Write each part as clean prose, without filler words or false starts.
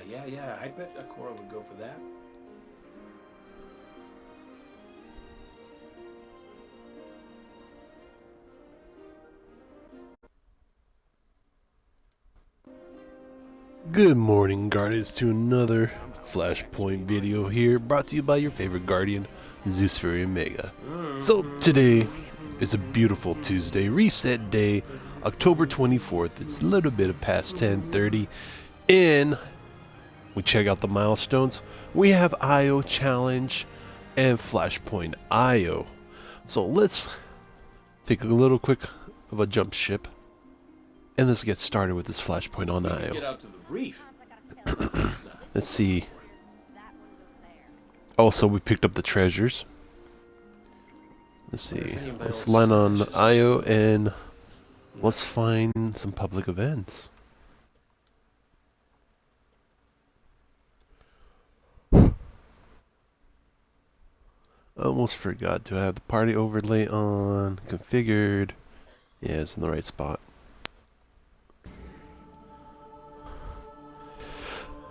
yeah. I bet Akora would go for that. Good morning, Guardians, to another Flashpoint video here, brought to you by your favorite Guardian, Zeus Fury Omega. So today is a beautiful Tuesday, reset day, October 24th. It's a little bit past 10:30, and we check out the milestones. We have IO Challenge and Flashpoint IO. So let's take a little quick of a jump ship, and let's get started with this Flashpoint on IO. Get out to the reef. Let's see. Also, we picked up the treasures. Let's see. Let's land on IO and let's find some public events. Almost forgot to have the party overlay on, configured. Yeah, it's in the right spot.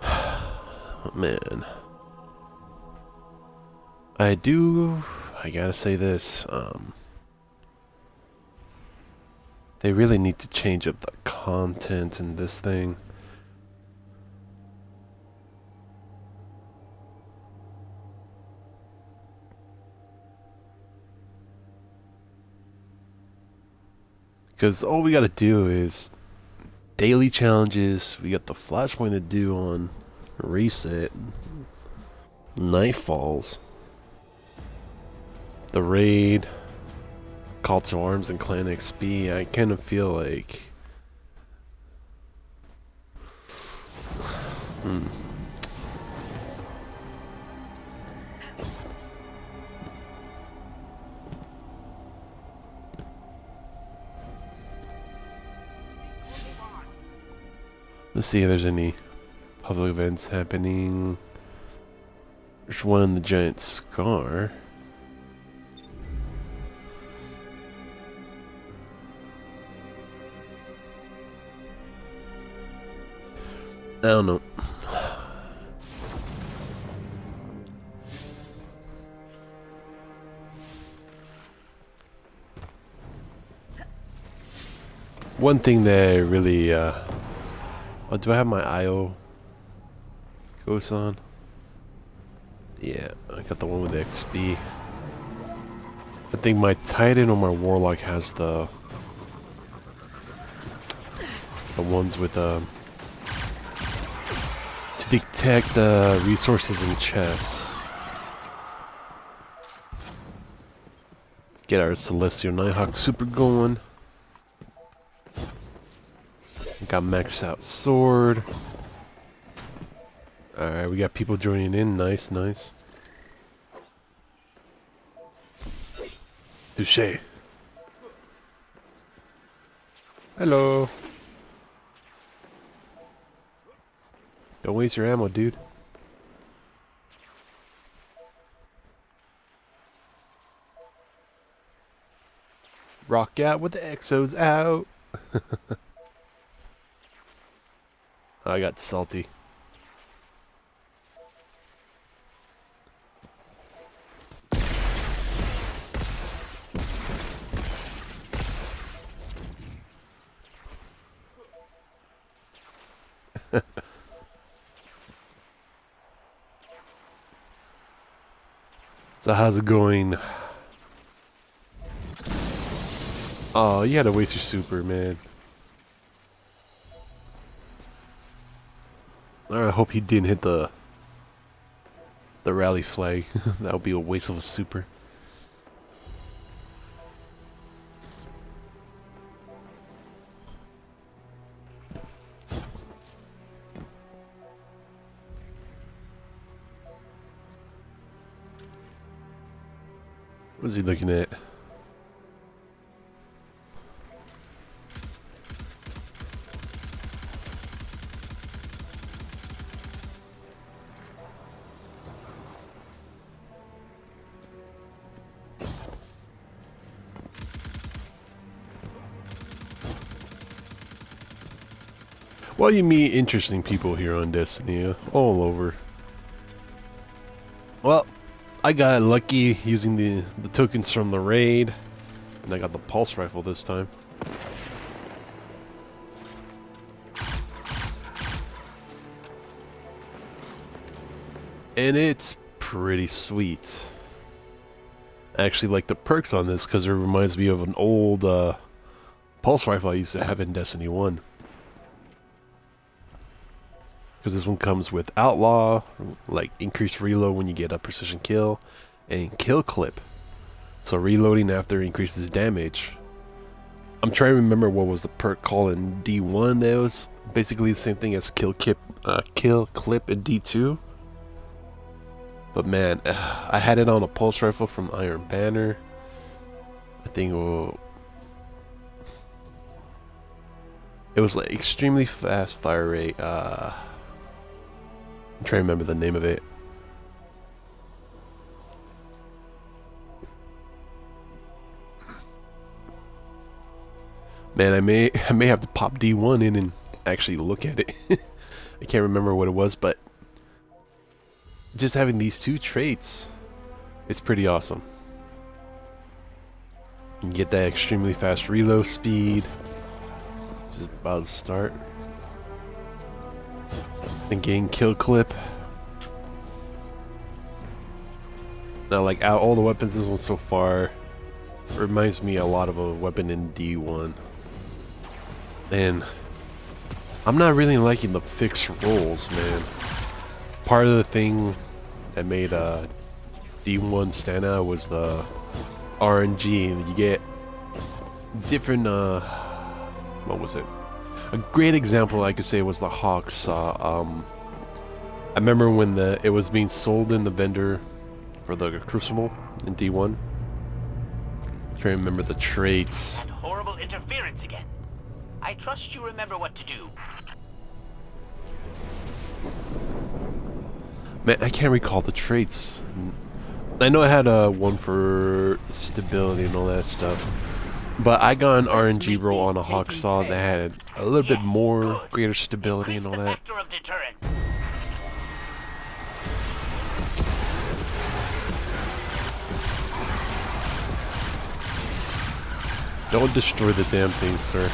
Oh, man. I gotta say this, they really need to change up the content in this thing. Because all we gotta do is daily challenges. We got the Flashpoint to do on Reset, Nightfalls, the Raid, Call to Arms, and Clan XP. I kind of feel like... Let's see if there's any public events happening. There's one in the Giant Scar. I don't know. One thing that I really, oh, do I have my IO ghost on? Yeah, I got the one with the XP. I think my Titan or my Warlock has the ones with to detect the resources in chests. Get our Celestial Nighthawk super going. Got maxed out sword. Alright, we got people joining in. Nice, nice. Touché. Hello. Don't waste your ammo, dude. Rock out with the exos out. I got salty. So how's it going? Oh, you had to waste your super, man. I hope he didn't hit the rally flag. That would be a waste of a super. What is he looking at? Well, you meet interesting people here on Destiny, all over. Well, I got lucky using the tokens from the raid, and I got the pulse rifle this time. And it's pretty sweet. I actually like the perks on this because it reminds me of an old pulse rifle I used to have in Destiny 1. Because this one comes with Outlaw, like increased reload when you get a precision kill, and Kill Clip. So reloading after increases damage. I'm trying to remember what was the perk called in D1 that was basically the same thing as Kill Clip in D2. But man, I had it on a pulse rifle from Iron Banner. I think it was like extremely fast fire rate. I'm trying to remember the name of it. Man, I may have to pop D1 in and actually look at it. I can't remember what it was, but just having these two traits, it's pretty awesome. You get that extremely fast reload speed. This is about to start. And getting Kill Clip. Now, like out all the weapons this one so far reminds me a lot of a weapon in D1. And I'm not really liking the fixed rolls, man. Part of the thing that made D1 stand out was the RNG. You get different what was it? A great example I could say was the Hawk Saw. I remember when it was being sold in the vendor for the Crucible in D1. I'm trying to remember the traits. That horrible interference again. I trust you remember what to do. Man, I can't recall the traits. I know I had one for stability and all that stuff, but I got an RNG roll on a Hawk Saw that had a little bit more greater stability and all that. Don't destroy the damn thing, sir.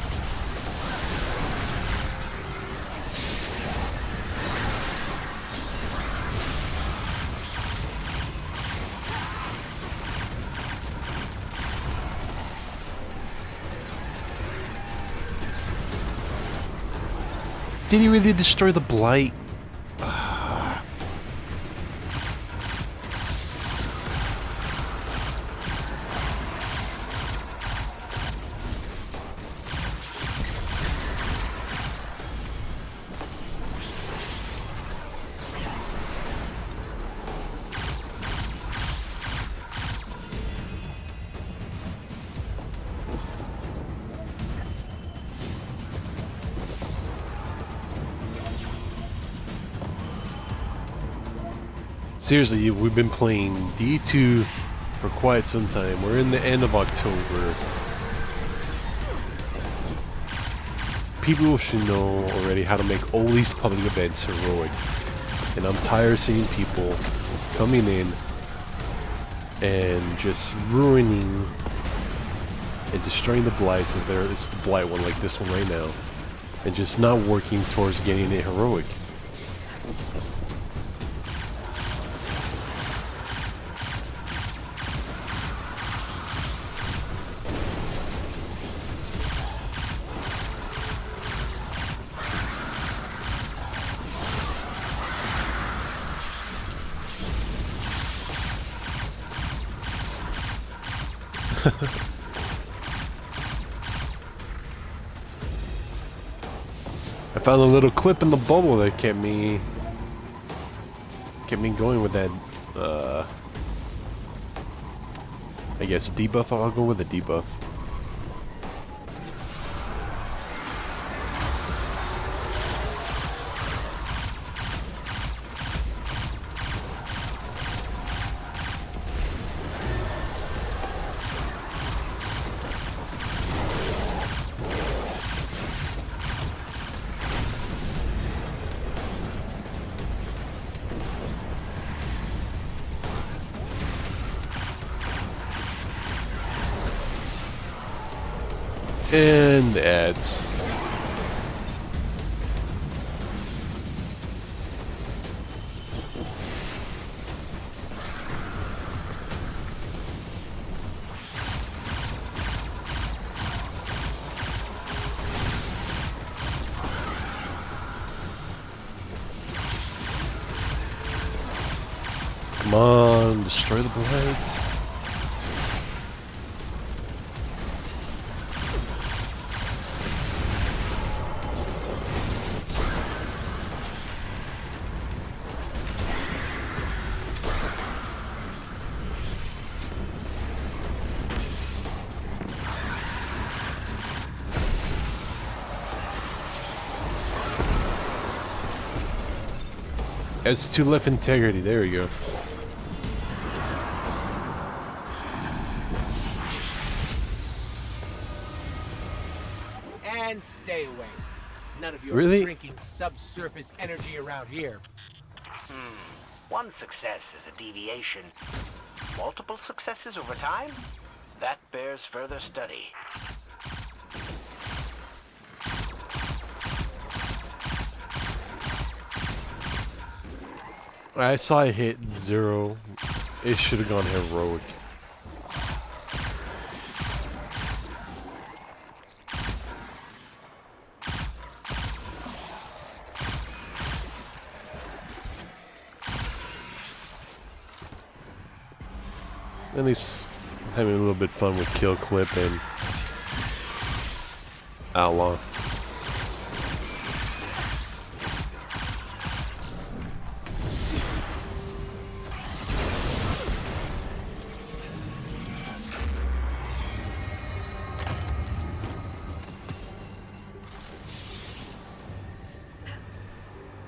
Did he really destroy the Blight? Seriously, we've been playing D2 for quite some time. We're in the end of October. People should know already how to make all these public events heroic. And I'm tired of seeing people coming in and just ruining and destroying the Blights. If there is the Blight one like this one right now. And just not working towards getting it heroic. I found a little clip in the bubble that kept me going with that I guess debuff. I'll go with the debuff. And ads. Come on, destroy the blades. S2 left integrity, there we go. And stay away. None of your Really? drinking subsurface energy around here. One success is a deviation. Multiple successes over time? That bears further study. I saw it hit 0. It should have gone heroic. At least I'm having a little bit fun with Kill Clip and Outlaw.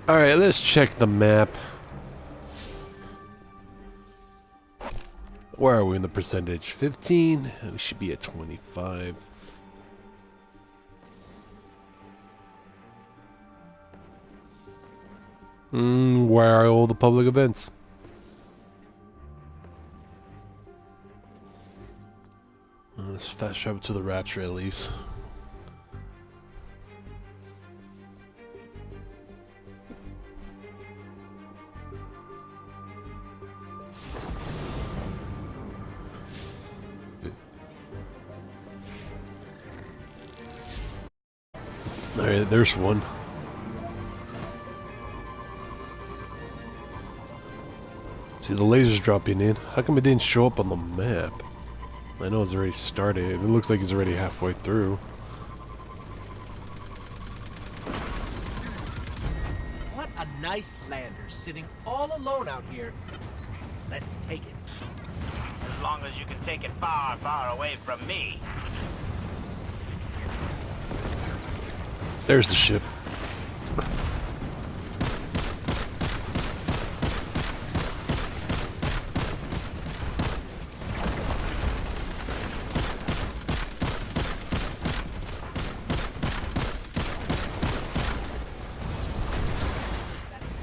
Alright, let's check the map. Where are we in the percentage? 15? We should be at 25. Where are all the public events? Let's fast travel to the Rapture at least. Alright, there's one. See, the laser's dropping in. How come it didn't show up on the map? I know it's already started. It looks like it's already halfway through. What a nice lander, sitting all alone out here. Let's take it. As long as you can take it far, far away from me. There's the ship.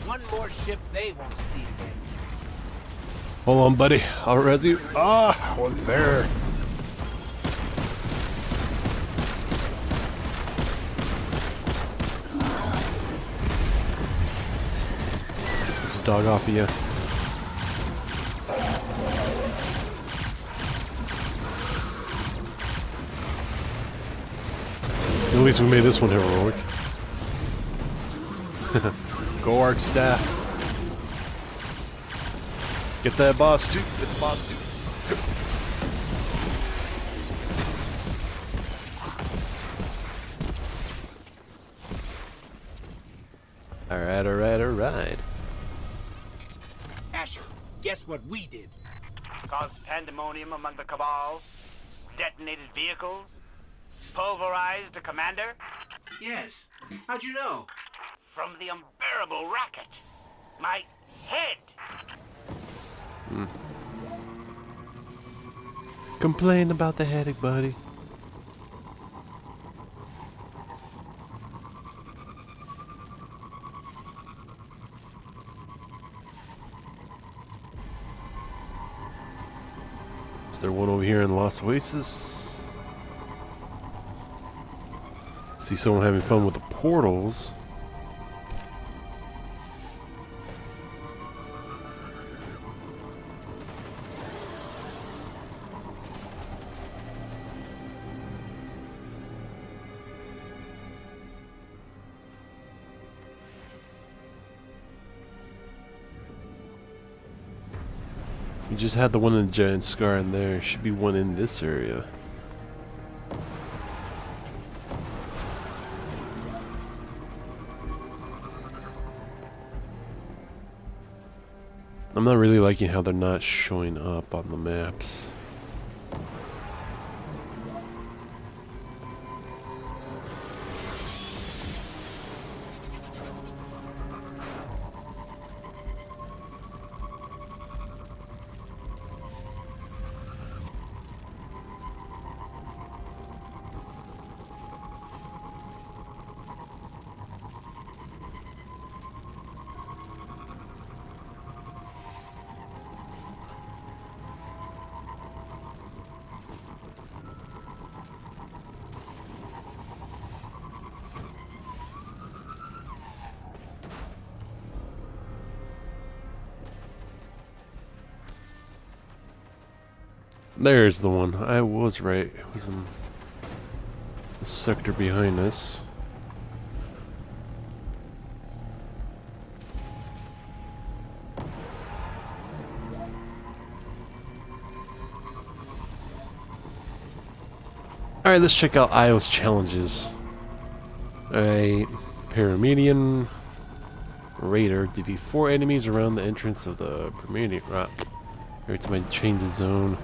One more ship they won't see again. Hold on, buddy. I'll res you. Ah, I was there. Get this dog off of you. At least we made this one heroic. Go Arc Staff. Get that boss too. Get the boss too. Alright, alright, alright. Asher, guess what we did? Caused pandemonium among the Cabal. Detonated vehicles. Pulverized a commander. Yes. How'd you know? From the unbearable racket. My head. Complain about the headache, buddy. Is there one over here in Lost Oasis? see someone having fun with the portals. We just had the one in the giant scar in there. Should be one in this area. I'm not really liking how they're not showing up on the maps. There's the one. I was right. It was in the sector behind us. Alright, let's check out Io's challenges. Alright, Paramedian Raider. Defeat 4 enemies around the entrance of the Paramedian. Every time I change the zone.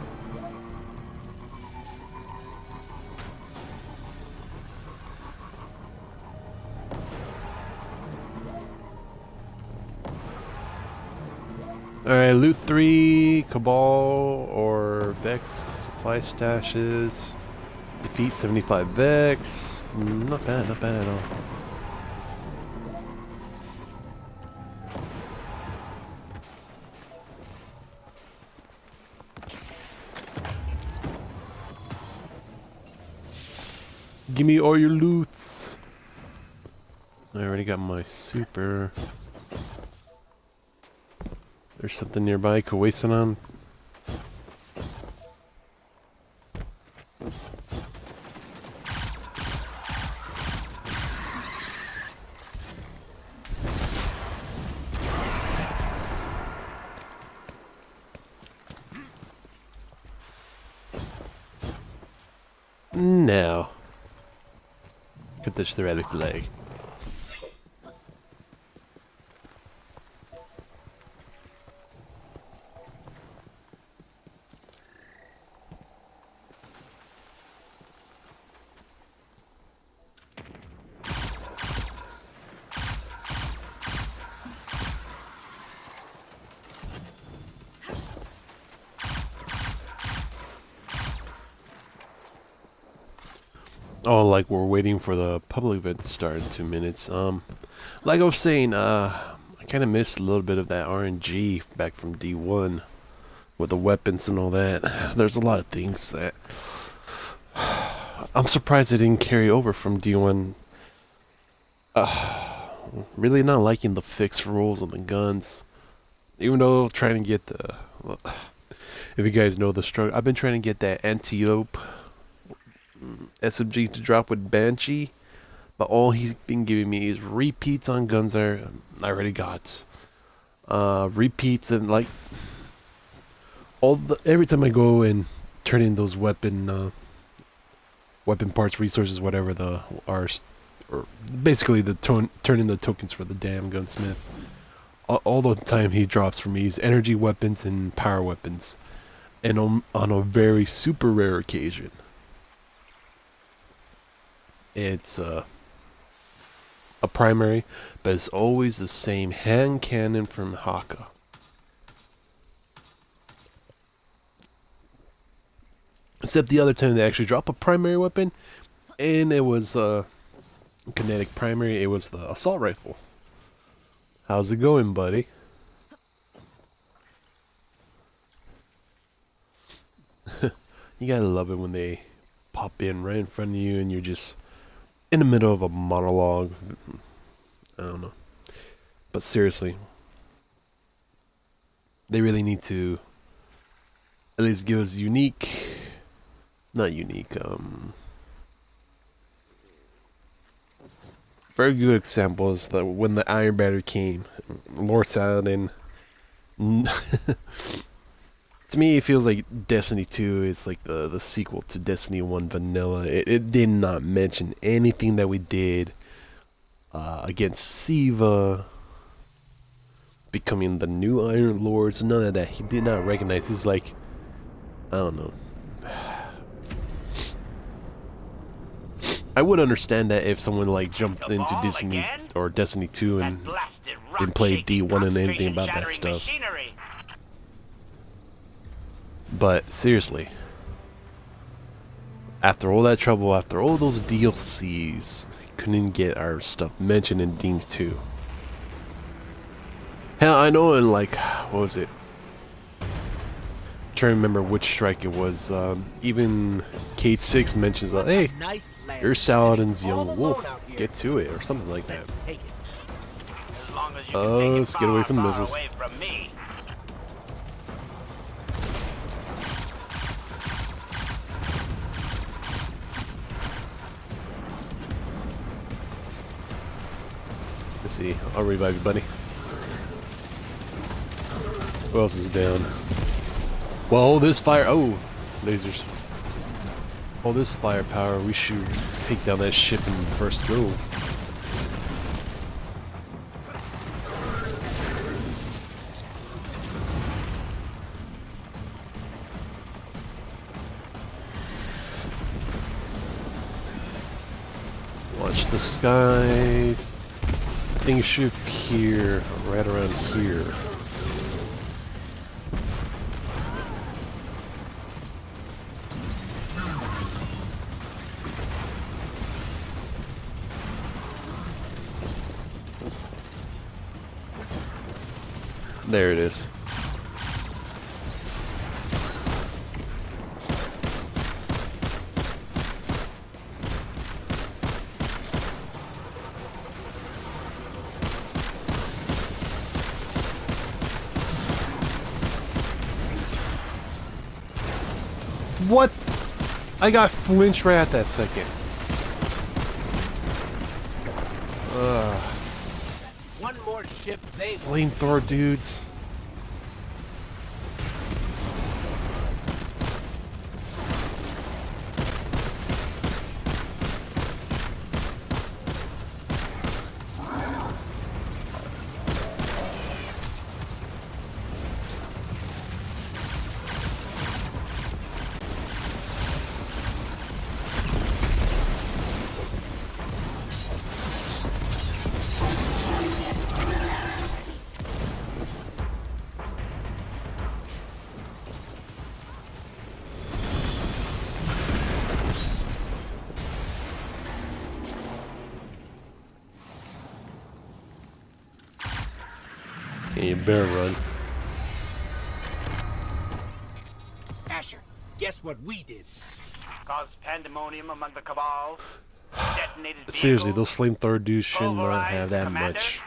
Alright, loot 3, Cabal or Vex supply stashes. Defeat 75 Vex. Not bad at all. Give me all your loots. I already got my super. There's something nearby, Kawasanon. Now, cut this the relic flag. Oh, like we're waiting for the public event to start in 2 minutes. Like I was saying, I kind of missed a little bit of that RNG back from D1 with the weapons and all that. There's a lot of things that I'm surprised it didn't carry over from D1. Really not liking the fixed rules on the guns, even though trying to get the. Well, if you guys know the struggle, I've been trying to get that antelope SMG to drop with Banshee, but all he's been giving me is repeats on guns I already got. Repeats and like every time I go and turn in those weapon parts, resources, whatever the are, or basically the turn in the tokens for the damn gunsmith. All the time he drops for me is energy weapons and power weapons, and on a very super rare occasion, it's a primary, but it's always the same hand cannon from Haka. Except the other time they actually drop a primary weapon, and it was kinetic primary. It was the assault rifle. How's it going, buddy? You gotta love it when they pop in right in front of you and you're just in the middle of a monologue. I don't know. But seriously, they really need to at least give us not unique, very good examples that when the Iron Banner came, Lord Saladin. To me, it feels like Destiny 2 is like the sequel to Destiny 1 Vanilla. It did not mention anything that we did against Siva, becoming the new Iron Lords, none of that. He did not recognize. He's like, I don't know. I would understand that if someone like jumped into Disney or Destiny 2 and didn't play D1 and anything about that stuff. Machinery. But seriously, after all that trouble, after all those DLCs, couldn't get our stuff mentioned in Dean 2. Hell, I know in like, what was it? I'm trying to remember which strike it was. Even Kate 6 mentions, hey, here's Saladin's young wolf. Get to it, or something like that. Let's get away from the missiles. Let's see, I'll revive you, buddy. Who else is down? Well, this fire. Oh, lasers. All this firepower. We should take down that ship in first go. Watch the skies. Things should appear right around here. There it is. What? I got flinched right at that second. One more ship they Flamethrower dudes. Yeah, you better run. Asher, guess what we did? Caused pandemonium among the Cabal. Detonated Seriously, vehicles. those flamethrower dudes should not have Pulverized the that commander. much.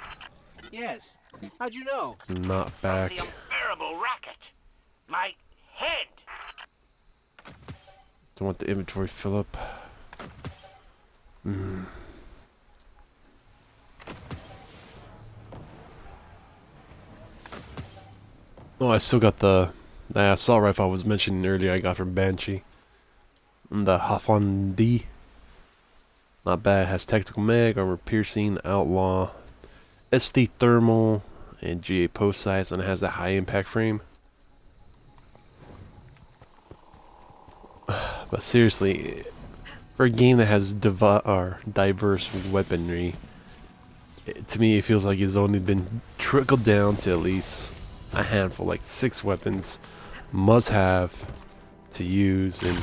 Yes. How'd you know? Not back. The unbearable racket. My head. Don't want the inventory fill up. Oh, I still got the assault rifle I was mentioning earlier. I got from Banshee. And the Hafan D. Not bad. Has tactical mag, armor piercing, outlaw, SD thermal, and GA post size, and it has that high impact frame. But seriously, for a game that has diverse weaponry, to me it feels like it's only been trickled down to at least a handful, like 6 weapons must have to use, and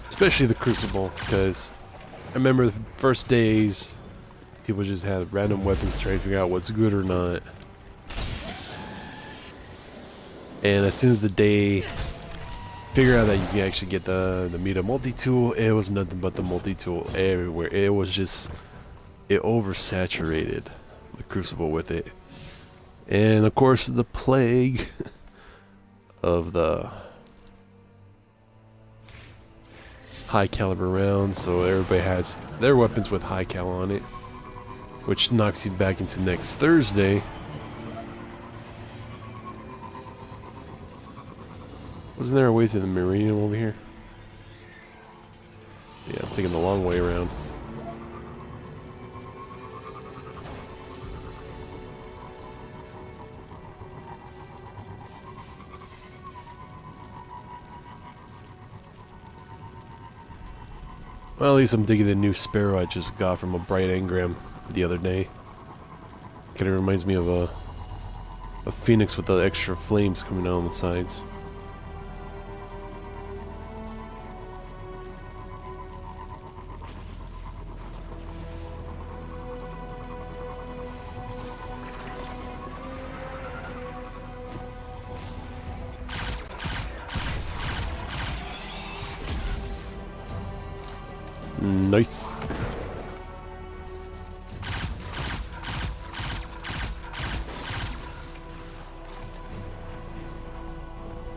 especially the Crucible, because I remember the first days people just had random weapons trying to figure out what's good or not, and as soon as the day figure out that you can actually get the Meta multi-tool. It was nothing but the multi-tool everywhere. It was just, it oversaturated the Crucible with it. And of course the plague of the high caliber rounds, so everybody has their weapons with high cal on it, which knocks you back into next Thursday. Wasn't there a way to the Meridian over here? Yeah, I'm taking the long way around. Well, at least I'm digging the new Sparrow I just got from a bright engram the other day. Kinda reminds me of a phoenix with the extra flames coming out on the sides. Nice.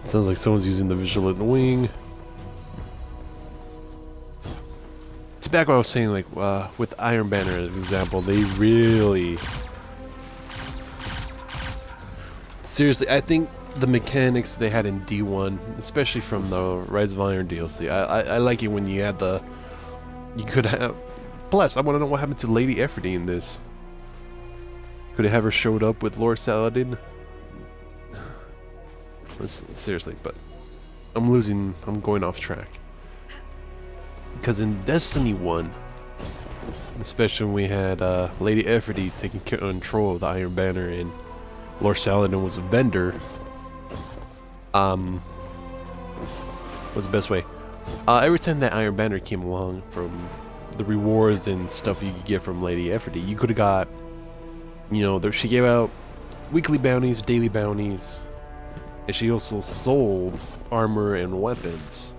Sounds like someone's using the visual in the wing. It's back what I was saying, like with Iron Banner as an example, they really, seriously, I think the mechanics they had in D1, especially from the Rise of Iron DLC, I like it when you had the, you could have, plus I want to know what happened to Lady Efferdy in this. Could it have her showed up with Lord Saladin? Seriously, but I'm going off track. Because in Destiny 1, especially when we had Lady Efferdy taking control of the Iron Banner and Lord Saladin was a vendor, what's the best way? Every time that Iron Banner came along, from the rewards and stuff you could get from Lady Efferdy, you could have got, you know, she gave out weekly bounties, daily bounties, and she also sold armor and weapons,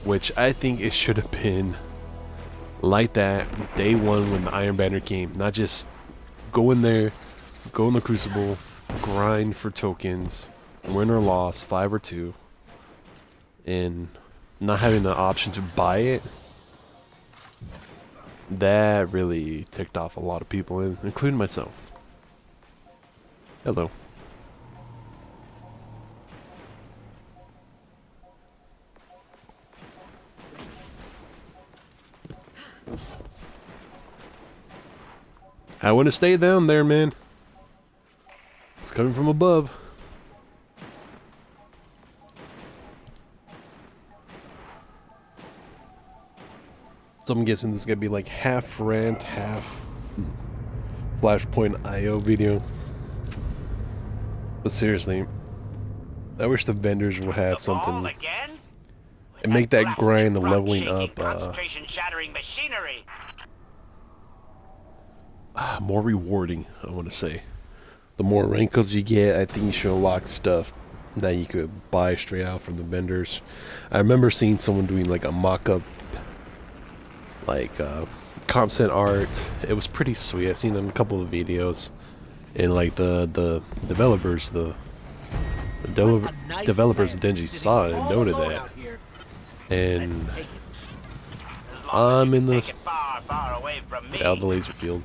which I think it should have been like that day one when the Iron Banner came. Not just go in there, go in the Crucible, grind for tokens, win or loss, 5 or 2, and not having the option to buy it. That really ticked off a lot of people, including myself. Hello. I want to stay down there, man. It's coming from above. So I'm guessing this is gonna be like half rant, half Flashpoint IO video. But seriously, I wish the vendors would have something and make that grind of leveling up more rewarding, I want to say. The more rank ups you get, I think you should unlock stuff that you could buy straight out from the vendors. I remember seeing someone doing like a mock-up, like comp set art. It was pretty sweet. I've seen it in a couple of videos, and like the developers, developers of Denji saw it and noted that. And I'm in the out of the laser field.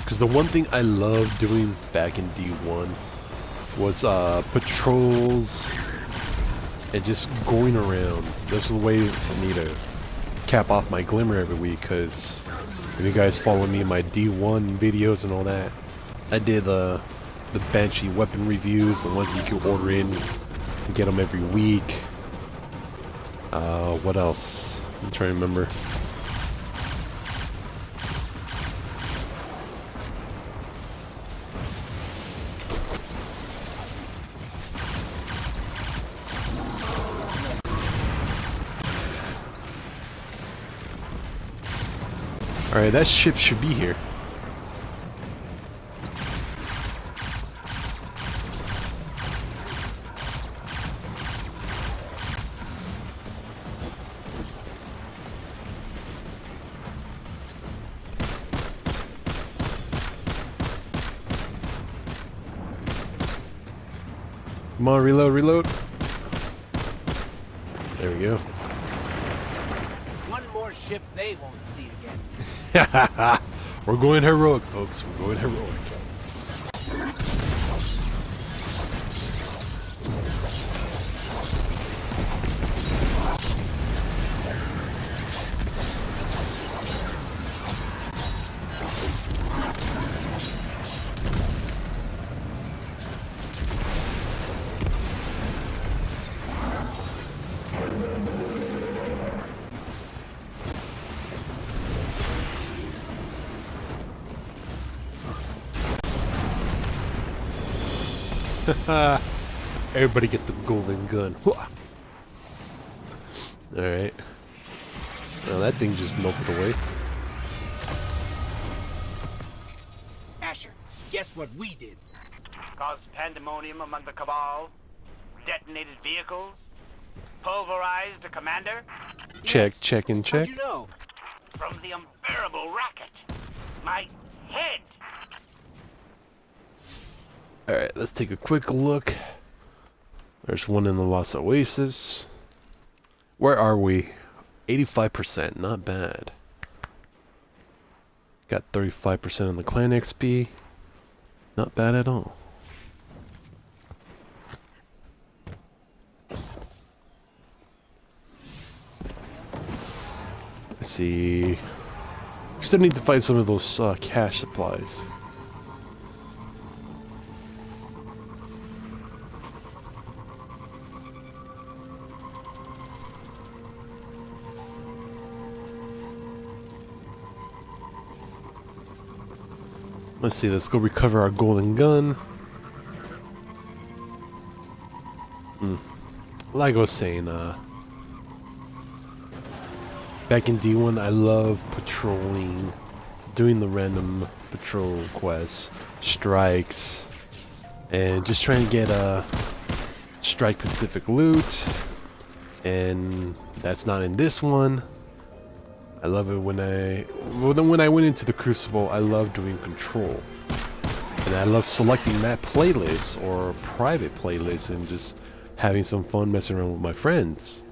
Because the one thing I loved doing back in D1 was patrols and just going around. That's the way for me to cap off my glimmer every week, because if you guys follow me in my D1 videos and all that, I did the Banshee weapon reviews, the ones that you can order in Get them every week. What else? I'm trying to remember. Alright, that ship should be here. Come on, reload, reload. There we go. One more ship they won't see again. We're going heroic, folks. We're going heroic. Everybody get the golden gun. Alright. Well, that thing just melted away. Asher, guess what we did? Caused pandemonium among the Cabal, detonated vehicles, pulverized a commander. Check, Yes. check, and check. How'd you know? From the unbearable racket. My head. Alright, let's take a quick look. There's one in the Lost Oasis. Where are we? 85%, not bad. Got 35% on the clan XP. Not bad at all. Let's see. Still need to find some of those cash supplies. Let's see, let's go recover our golden gun. Like I was saying, back in D1, I love patrolling, doing the random patrol quests, strikes, and just trying to get strike Pacific loot. And that's not in this one. I love it when I went into the Crucible, I love doing control. And I love selecting that playlist or private playlist and just having some fun messing around with my friends.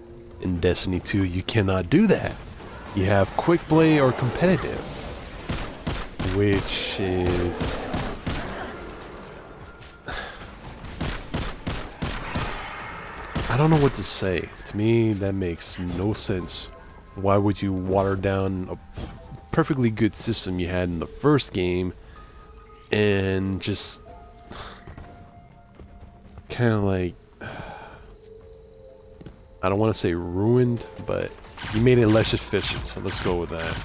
In Destiny 2, you cannot do that. You have quick play or competitive, which is I don't know what to say. To me, that makes no sense. Why would you water down a perfectly good system you had in the first game and just kind of like, I don't want to say ruined, but you made it less efficient, so let's go with that.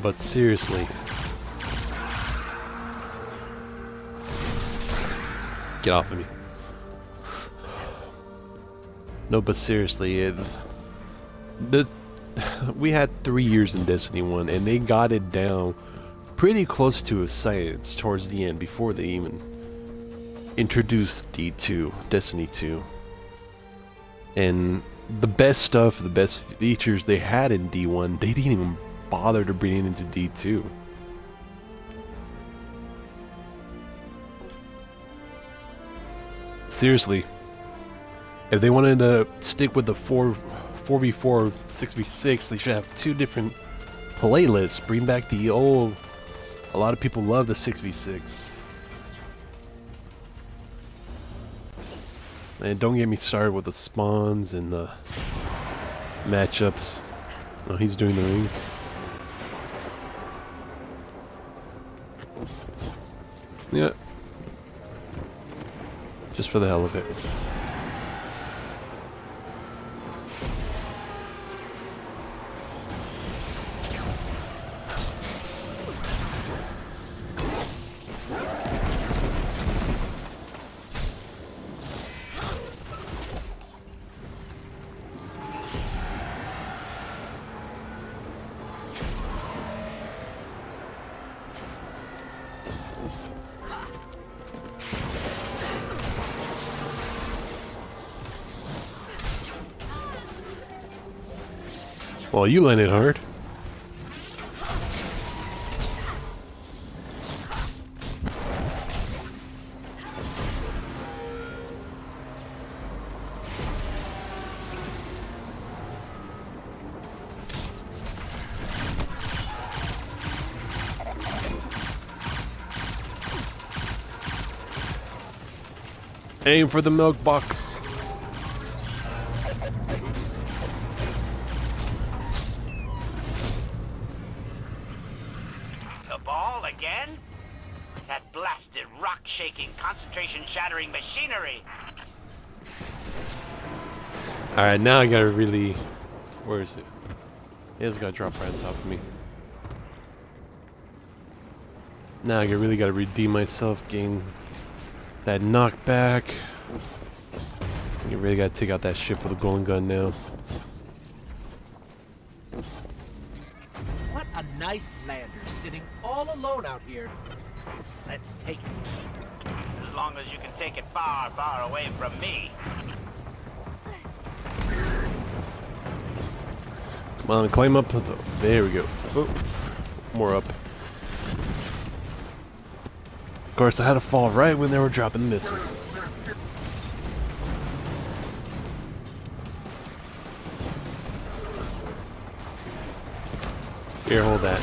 But seriously, get off of me. No, but seriously, we had 3 years in Destiny 1, and they got it down pretty close to a science towards the end before they even introduced D2, Destiny 2. And the best stuff, the best features they had in D1, they didn't even bother to bring it into D2. Seriously, if they wanted to stick with the 4v4, 6v6, they should have 2 different playlists. Bring back the old. A lot of people love the 6v6. And don't get me started with the spawns and the matchups. Oh, he's doing the rings. Yeah. Just for the hell of it. Well, you landed hard. Aim for the milk box. The ball again? That blasted rock-shaking, concentration-shattering machinery! Alright, now I gotta really... Where is it? It's gotta drop right on top of me. Now I really gotta redeem myself, gain that knockback. You really gotta take out that ship with a golden gun now. What a nice lander sitting all alone out here. Let's take it. As long as you can take it far, far away from me. Come on, climb up. There we go. Oh, more up. Of course, I had to fall right when they were dropping missiles. Here, hold that.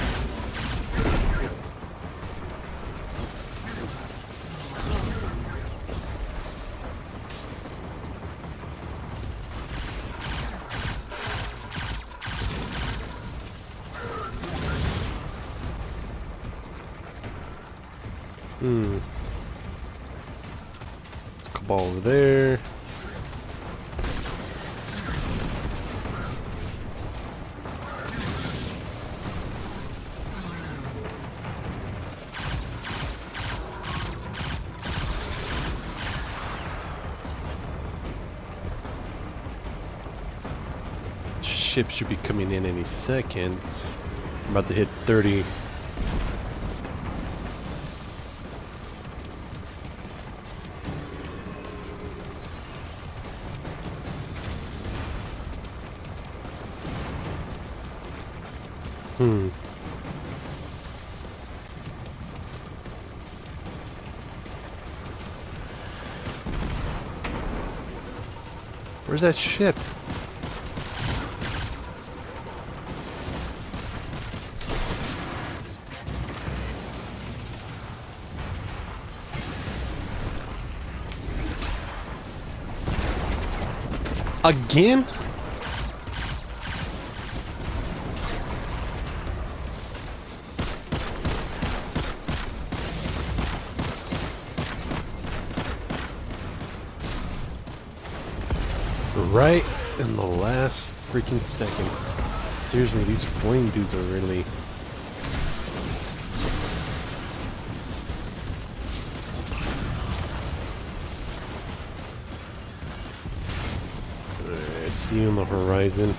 Let's cabal over there. Ship should be coming in any second. I'm about to hit 30. Where's that ship? Again? Right in the last freaking second. Seriously, these flame dudes are really... I see you on the horizon.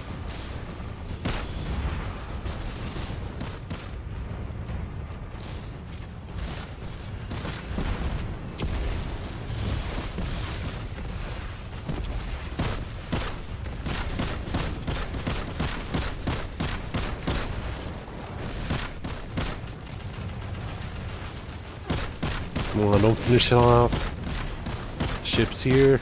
Come on, don't finish it off. Ship's here.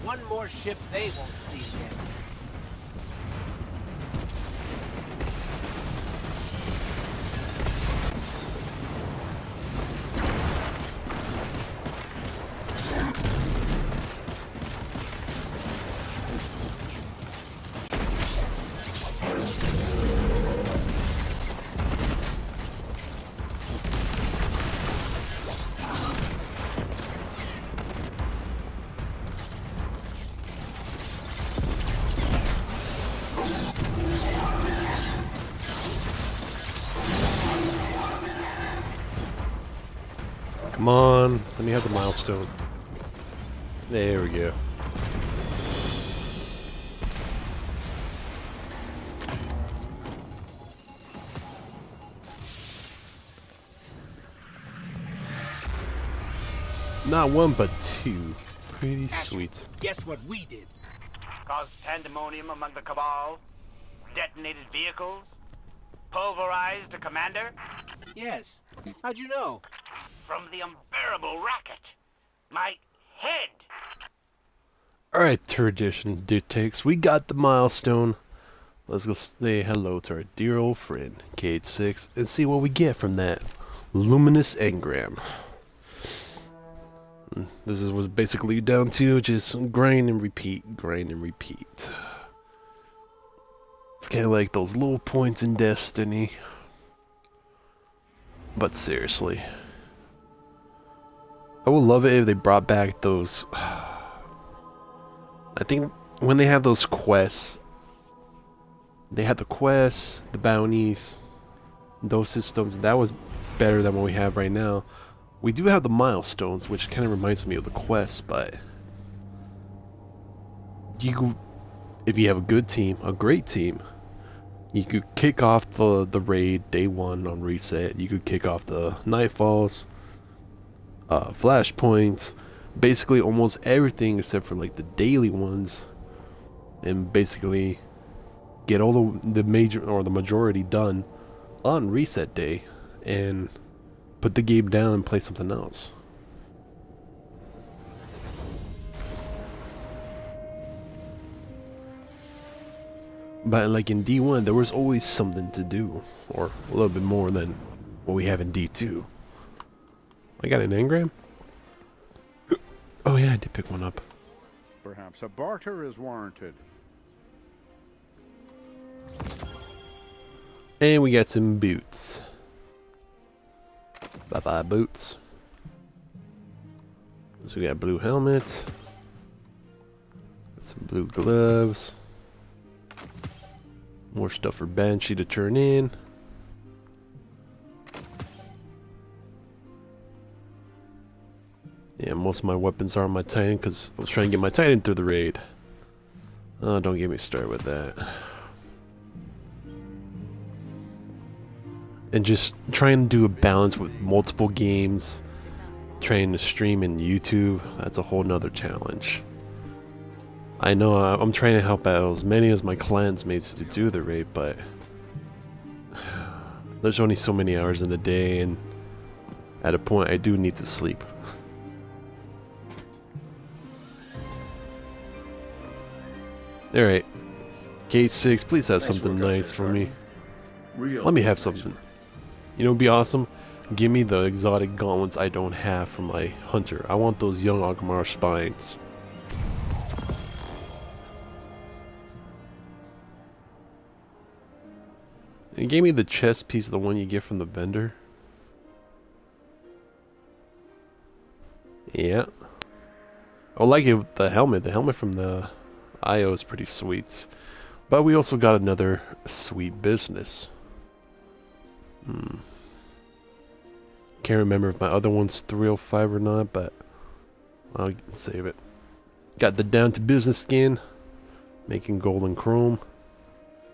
One more ship they won't see again. Come on, let me have the milestone. There we go. Not one, but two. Pretty sweet. Guess what we did? Caused pandemonium among the Cabal? Detonated vehicles? Pulverized a commander? Yes. How'd you know? From the unbearable racket. My head! Alright, tradition dictates. We got the milestone. Let's go say hello to our dear old friend, Cade 6, and see what we get from that luminous engram. This is what's basically down to, just grind and repeat, grind and repeat. It's kind of like those little points in Destiny. But seriously. I would love it if they brought back those... I think when they have those quests, they had the quests, the bounties, those systems, that was better than what we have right now. We do have the milestones, which kind of reminds me of the quests, but if you have a good team, a great team, you could kick off the raid day 1 on reset. You could kick off the Nightfalls, Flashpoints, basically almost everything except for like the daily ones, and basically get all the major or the majority done on reset day, and put the game down and play something else. But like in D1, there was always something to do, or a little bit more than what we have in D2. I got an engram? Oh yeah, I did pick one up. Perhaps a barter is warranted. And we got some boots. Bye bye boots. So we got blue helmets. Got some blue gloves. More stuff for Banshee to turn in. Yeah, most of my weapons are on my Titan because I was trying to get my Titan through the raid. Oh, don't get me started with that. And just trying to do a balance with multiple games, trying to stream in YouTube, that's a whole nother challenge. I know I'm trying to help out as many as my clansmates to do the raid, but there's only so many hours in the day, and at a point I do need to sleep. Alright, Gate 6, please have something nice for me. Let me have something. You know, it'd be awesome. Give me the exotic gauntlets I don't have from my hunter. I want those young Agmar spines. And gave me the chest piece, the one you get from the vendor. Yeah. I like it with the helmet. The helmet from the IO is pretty sweet. But we also got another sweet business. Can't remember if my other one's 305 or not, but I'll save it. Got the down to business skin, making gold and chrome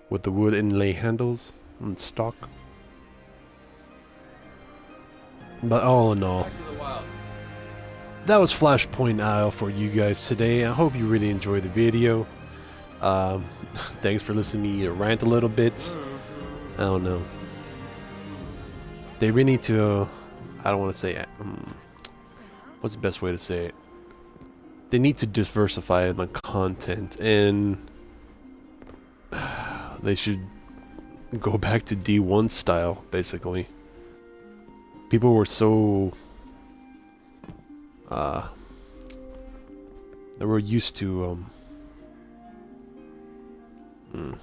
with the wood inlay handles and stock. But all in all, that was Flashpoint Isle for you guys today. I hope you really enjoyed the video. Thanks for listening to me rant a little bit. I don't know. They really need to, I don't want to say it. What's the best way to say it? They need to diversify the content, and they should go back to D1 style, basically. People were so they were used to I'm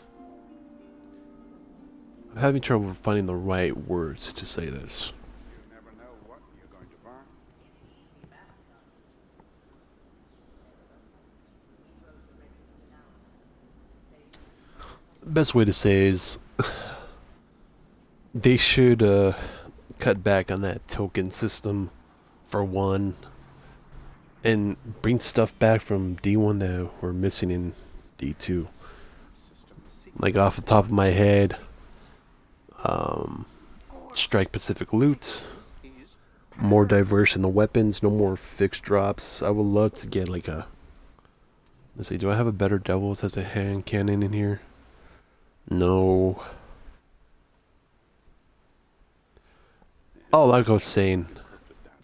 having trouble finding the right words to say this. You never know what you're going to find. The best way to say is they should cut back on that token system for one, and bring stuff back from D1 that we're missing in D2. Like off the top of my head, Strike Pacific loot, more diverse in the weapons, no more fixed drops. I would love to get like a, let's see, do I have a better Devils as a hand cannon in here? No. Oh, like I was saying,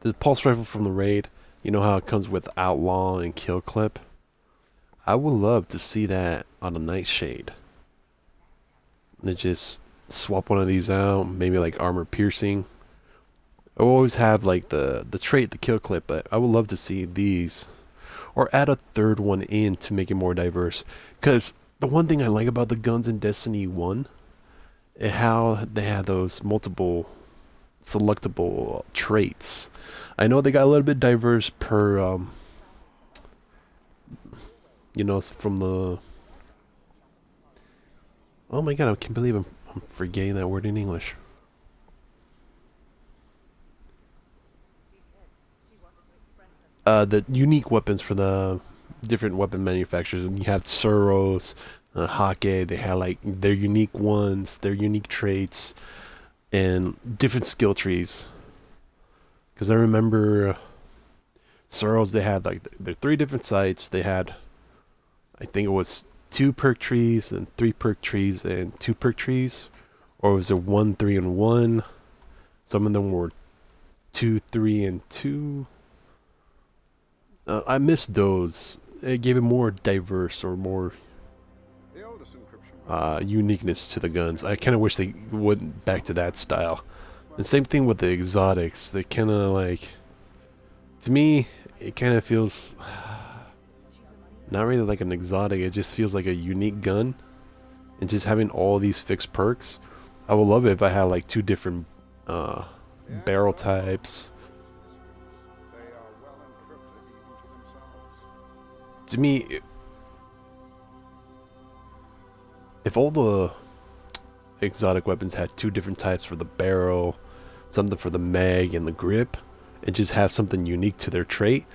the pulse rifle from the raid, you know how it comes with outlaw and kill clip? I would love to see that on a Nightshade. And just swap one of these out, maybe like armor piercing. I always have like the trait, the kill clip, but I would love to see these. Or add a third one in to make it more diverse. Because the one thing I like about the guns in Destiny 1 is how they have those multiple selectable traits. I know they got a little bit diverse per, you know, from the... Oh my god, I can't believe I'm forgetting that word in English. The unique weapons for the different weapon manufacturers. And you have Suros, Hake, they have like their unique ones, their unique traits, and different skill trees. Because I remember Suros, they had like their 3 different sites. They had, I think it was 2 perk trees, and 3 perk trees, and 2 perk trees. Or was it 1, 3, and 1? Some of them were 2, 3, and 2. I missed those. It gave it more diverse or more uniqueness to the guns. I kind of wish they went back to that style. And same thing with the exotics. They kind of like, to me, it kind of feels not really like an exotic. It just feels like a unique gun. And just having all these fixed perks, I would love it if I had like 2 different barrel types. To me, if all the exotic weapons had 2 different types for the barrel, something for the mag and the grip, and just have something unique to their trait,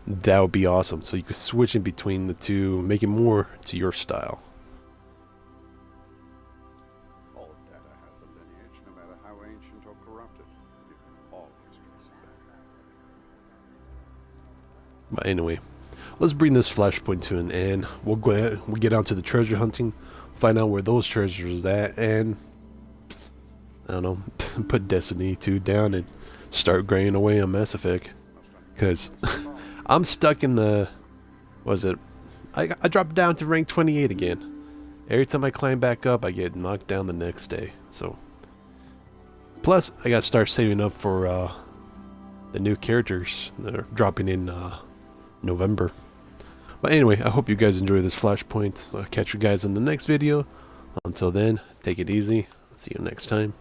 that would be awesome. So you could switch in between the 2, make it more to your style. All data has a lineage, no matter how ancient or corrupted. All histories are But anyway, let's bring this Flashpoint to an end. We'll go ahead, we'll get out to the treasure hunting, find out where those treasures are at, and I don't know, put Destiny 2 down and start grinding away on Mass Effect. Because I'm stuck in the, what was it? I dropped down to rank 28 again. Every time I climb back up, I get knocked down the next day. So, plus I got to start saving up for the new characters that are dropping in November. But anyway, I hope you guys enjoy this Flashpoint. I'll catch you guys in the next video. Until then, take it easy. See you next time.